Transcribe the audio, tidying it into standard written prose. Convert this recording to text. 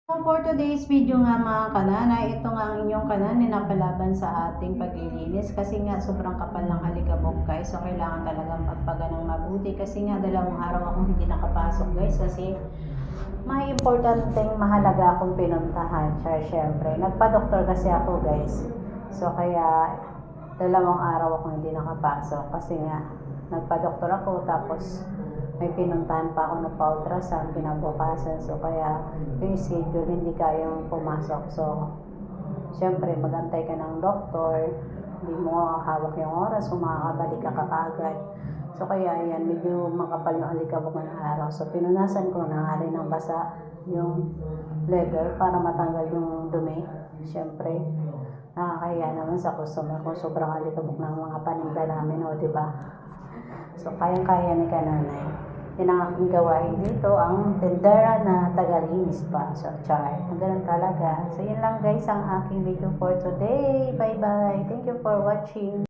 So for today's video nga mga kananay, ito nga ang inyong kananay na palaban sa ating paglilinis kasi nga sobrang kapal ng alikabok guys. So kailangan talagang pagpaganang mabuti kasi nga 2 araw akong hindi nakapasok guys kasi may importanteng mahalaga akong pinuntahan. Syempre, nagpa-doktor kasi ako guys. So kaya 2 araw akong hindi nakapasok kasi nga nagpa-doktor ako tapos may pinuntahan pa ako ng pa-ultrasound kinabukasan. So kaya yung schedule hindi kayang pumasok. So syempre magantay ka ng doktor, hindi mo hawak yung oras kung makakabalik ka kaagad. So kaya yan, medyo makapal na alikabok ng araw. So pinunasan ko na rin ng basa yung leather para matanggal yung dumi. Syempre nakakahiya naman sa customer kung sobrang alikabok ng mga paninda namin, o diba? So kayang-kaya ni kananay. Yan ang aking gawain dito, ang tendera na tagalinis pa. So char, ganun talaga. So yun lang guys ang aking video for today. Bye bye, thank you for watching.